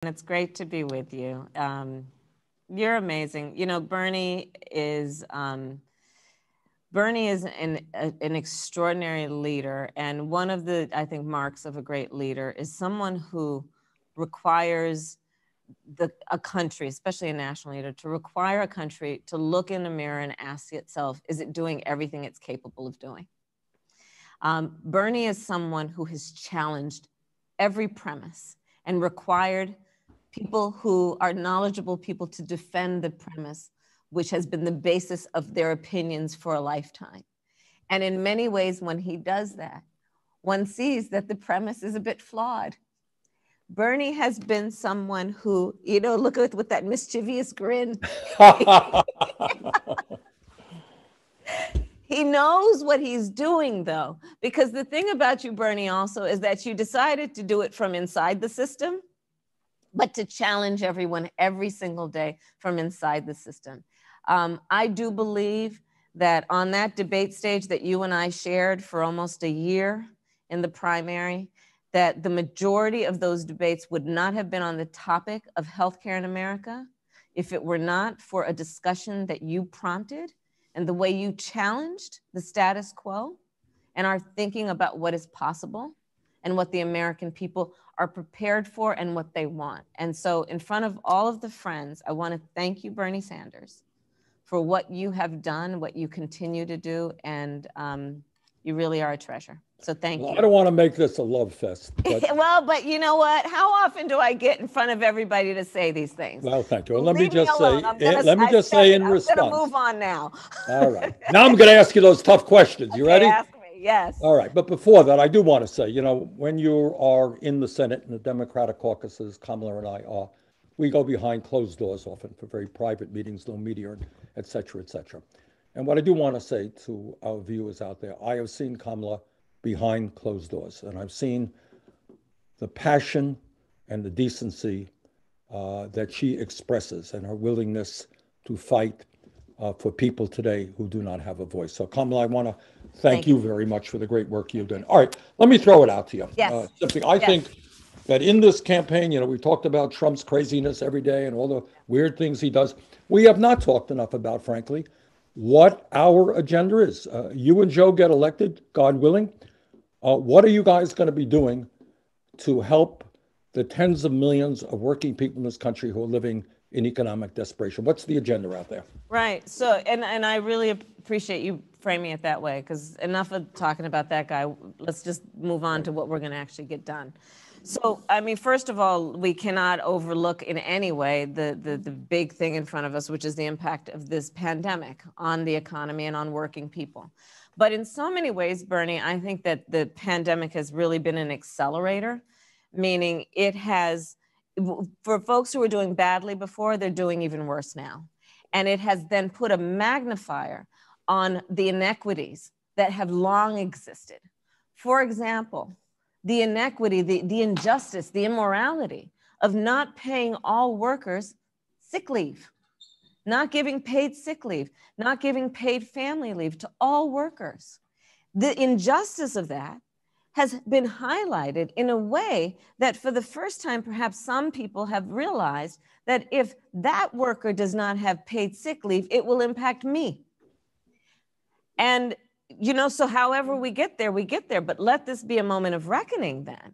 It's great to be with you. You're amazing. You know, Bernie is an extraordinary leader, and one of the, I think, marks of a great leader is someone who requires a country, especially a national leader, to require a country to look in the mirror and ask itself, is it doing everything it's capable of doing? Bernie is someone who has challenged every premise and required people who are knowledgeable people to defend the premise, which has been the basis of their opinions for a lifetime. And in many ways, when he does that, one sees that the premise is a bit flawed. Bernie has been someone who, you know, look at with that mischievous grin. He knows what he's doing, though, because the thing about you, Bernie, also is that you decided to do it from inside the system, but to challenge everyone every single day from inside the system. I do believe that on that debate stage that you and I shared for almost a year in the primary, that the majority of those debates would not have been on the topic of healthcare in America if it were not for a discussion that you prompted and the way you challenged the status quo and are thinking about what is possible and what the American people are prepared for and what they want. And so in front of all of the friends, I want to thank you, Bernie Sanders, for what you have done, what you continue to do, and you really are a treasure. So thank you. I don't want to make this a love fest. But well, but you know what? How often do I get in front of everybody to say these things? Well, thank you. Well, let me just say in response. I'm going to move on now. All right. Now I'm going to ask you those tough questions. You ready? Ask me. Yes. All right. But before that, I do want to say, you know, when you are in the Senate and the Democratic caucuses, Kamala and I are, we go behind closed doors often for very private meetings, no media, et cetera, et cetera. And what I do want to say to our viewers out there, I have seen Kamala behind closed doors, and I've seen the passion and the decency that she expresses and her willingness to fight for people today who do not have a voice. So Kamala, I want to thank you very much for the great work you've done. All right, let me throw it out to you. Yes. I think that in this campaign, you know, we talked about Trump's craziness every day and all the weird things he does. We have not talked enough about, frankly, what our agenda is. You and Joe get elected, God willing. What are you guys going to be doing to help the tens of millions of working people in this country who are living in economic desperation? What's the agenda out there? Right. So, and I really appreciate you framing it that way, because enough of talking about that guy. Let's just move on to what we're going to actually get done. So, I mean, first of all, we cannot overlook in any way the big thing in front of us, which is the impact of this pandemic on the economy and on working people. But in so many ways, Bernie, I think that the pandemic has really been an accelerator, meaning it has, for folks who were doing badly before, they're doing even worse now. And it has then put a magnifier on the inequities that have long existed. For example, the inequity, the injustice, the immorality of not paying all workers sick leave, not giving paid sick leave, not giving paid family leave to all workers. The injustice of that has been highlighted in a way that for the first time, perhaps some people have realized that if that worker does not have paid sick leave, it will impact me. And you know, so however we get there, but let this be a moment of reckoning then,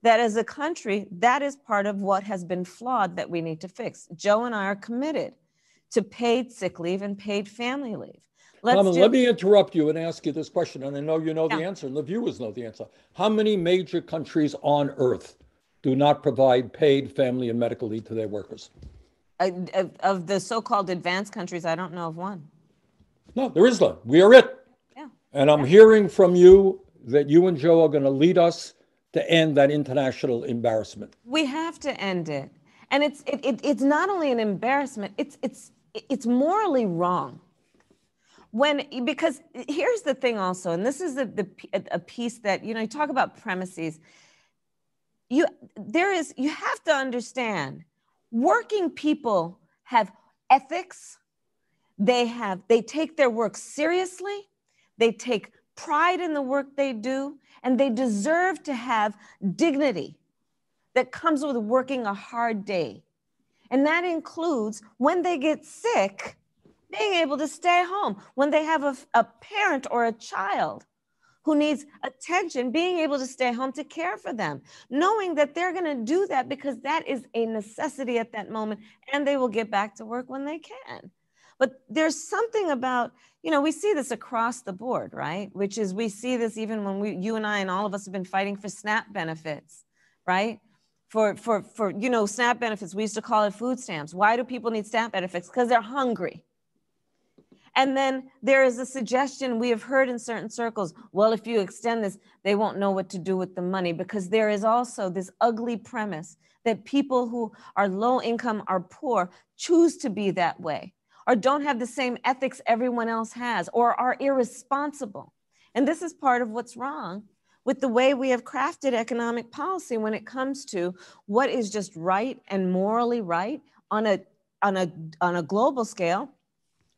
that as a country, that is part of what has been flawed that we need to fix. Joe and I are committed to paid sick leave and paid family leave. Let me interrupt you and ask you this question, and I know you know the answer, and the viewers know the answer. How many major countries on earth do not provide paid family and medical leave to their workers? Of the so-called advanced countries, I don't know of one. No, there is none. We are it. And I'm hearing from you that you and Joe are going to lead us to end that international embarrassment. We have to end it. And it's not only an embarrassment, it's morally wrong. Because here's the thing also, and this is a piece that, you know, you talk about premises. You have to understand, working people have ethics. They take their work seriously. They take pride in the work they do, and they deserve to have dignity. that comes with working a hard day. And that includes when they get sick, being able to stay home, when they have a parent or a child who needs attention, being able to stay home to care for them, knowing that they're going to do that because that is a necessity at that moment, and they will get back to work when they can. But there's something about, we see this across the board, right? Which is, we see this even when you and I and all of us have been fighting for SNAP benefits, right? For SNAP benefits, we used to call it food stamps. Why do people need SNAP benefits? Because they're hungry. And then there is a suggestion we have heard in certain circles, well, if you extend this, they won't know what to do with the money, because there is also this ugly premise that people who are low income or poor choose to be that way, or don't have the same ethics everyone else has, or are irresponsible. And this is part of what's wrong with the way we have crafted economic policy when it comes to what is just right and morally right on a global scale.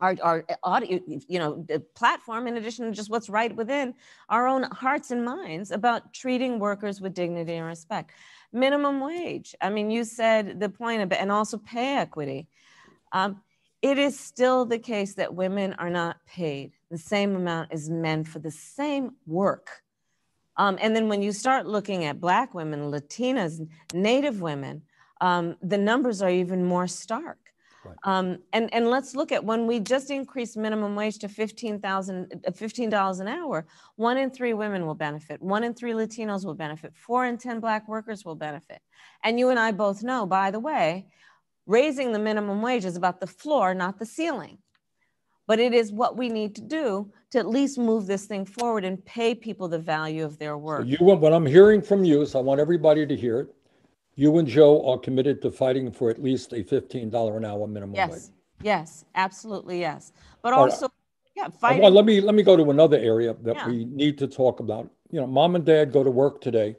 Our audio, the platform, in addition to just what's right within our own hearts and minds about treating workers with dignity and respect. Minimum wage. I mean, you said the point of it, and also pay equity. It is still the case that women are not paid the same amount as men for the same work. And then when you start looking at Black women, Latinas, Native women, the numbers are even more stark. Right. And let's look at when we just increased minimum wage to $15 an hour, 1 in 3 women will benefit, 1 in 3 Latinos will benefit, 4 in 10 Black workers will benefit. And you and I both know, by the way, raising the minimum wage is about the floor, not the ceiling. But it is what we need to do to at least move this thing forward and pay people the value of their work. So what I'm hearing from you, so I want everybody to hear it, you and Joe are committed to fighting for at least a $15 an hour minimum wage. Yes, absolutely, yes. But also, fighting. Well, let me go to another area that we need to talk about. Mom and dad go to work today.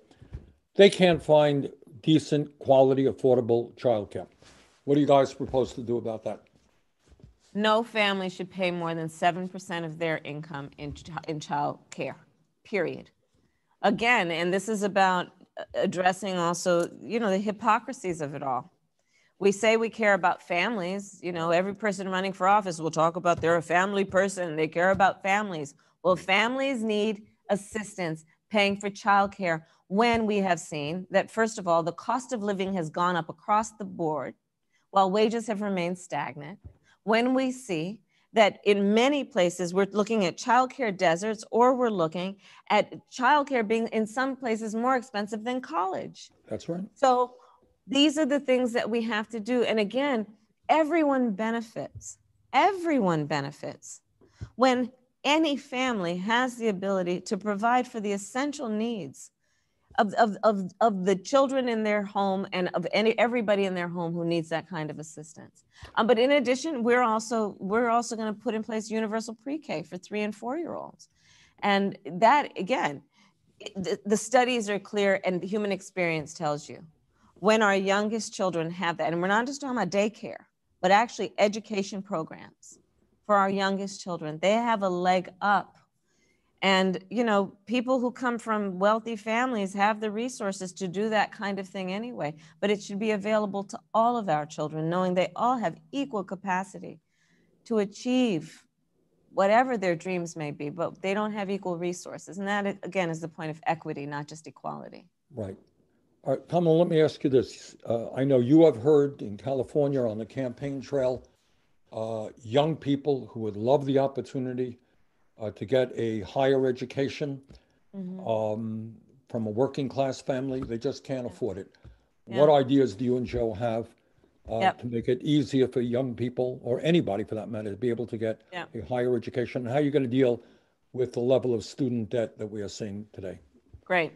They can't find decent, quality, affordable childcare. What do you guys propose to do about that? No family should pay more than 7% of their income in child care, period. Again, and this is about addressing also, the hypocrisies of it all. We say we care about families. Every person running for office will talk about they're a family person. They care about families. Well, families need assistance paying for childcare when we have seen that, first of all, the cost of living has gone up across the board while wages have remained stagnant. When we see that in many places we're looking at childcare deserts, or we're looking at childcare being in some places more expensive than college. That's right. So these are the things that we have to do. And again, everyone benefits. Everyone benefits when any family has the ability to provide for the essential needs of the children in their home and of everybody in their home who needs that kind of assistance. But in addition, we're also going to put in place universal pre-K for 3 and 4-year-olds. And that, again, the studies are clear, and human experience tells you when our youngest children have that, and we're not just talking about daycare, but actually education programs for our youngest children, they have a leg up. And, people who come from wealthy families have the resources to do that kind of thing anyway, but it should be available to all of our children, knowing they all have equal capacity to achieve whatever their dreams may be, but they don't have equal resources. And that, again, is the point of equity, not just equality. Right. All right, Kamala, let me ask you this. I know you have heard in California on the campaign trail, young people who would love the opportunity to get a higher education from a working class family. They just can't afford it. Yeah. What ideas do you and Joe have to make it easier for young people, or anybody for that matter, to be able to get a higher education? And how are you going to deal with the level of student debt that we are seeing today? Great.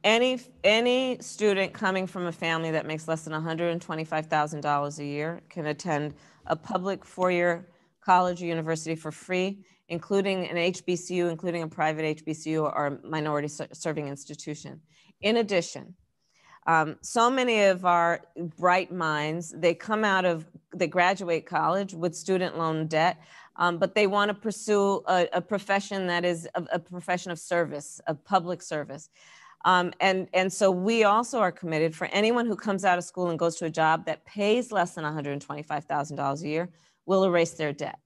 Any student coming from a family that makes less than $125,000 a year can attend a public 4-year college or university for free, including an HBCU, including a private HBCU or minority serving institution. In addition, so many of our bright minds, they graduate college with student loan debt, but they want to pursue a profession that is a profession of service, of public service. And so we also are committed for anyone who comes out of school and goes to a job that pays less than $125,000 a year, we'll erase their debt.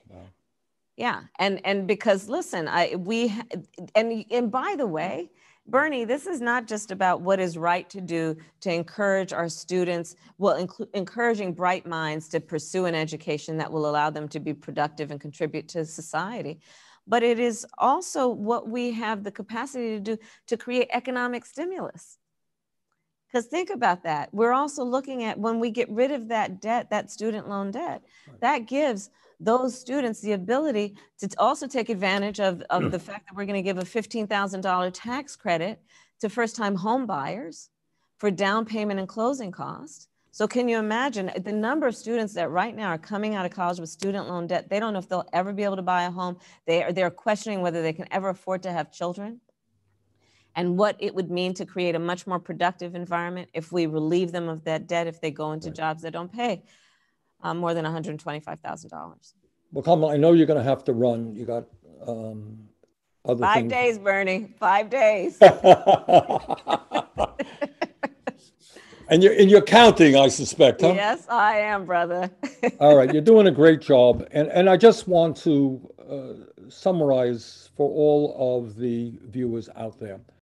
Wow. Yeah, and because listen, and by the way, Bernie, this is not just about what is right to do to encourage our students, well, encouraging bright minds to pursue an education that will allow them to be productive and contribute to society, but it is also what we have the capacity to do to create economic stimulus. Because think about that. We're also looking at when we get rid of that debt, that student loan debt, that gives those students the ability to also take advantage of the fact that we're going to give a $15,000 tax credit to first-time home buyers for down payment and closing costs. So can you imagine the number of students that right now are coming out of college with student loan debt? They don't know if they'll ever be able to buy a home. They're questioning whether they can ever afford to have children, and what it would mean to create a much more productive environment if we relieve them of that debt if they go into jobs that don't pay more than $125,000. Well, Kamala, I know you're going to have to run. You got other 5 things. days, Bernie, 5 days. And you're counting, I suspect, huh? Yes, I am, brother. All right, you're doing a great job. And I just want to summarize for all of the viewers out there.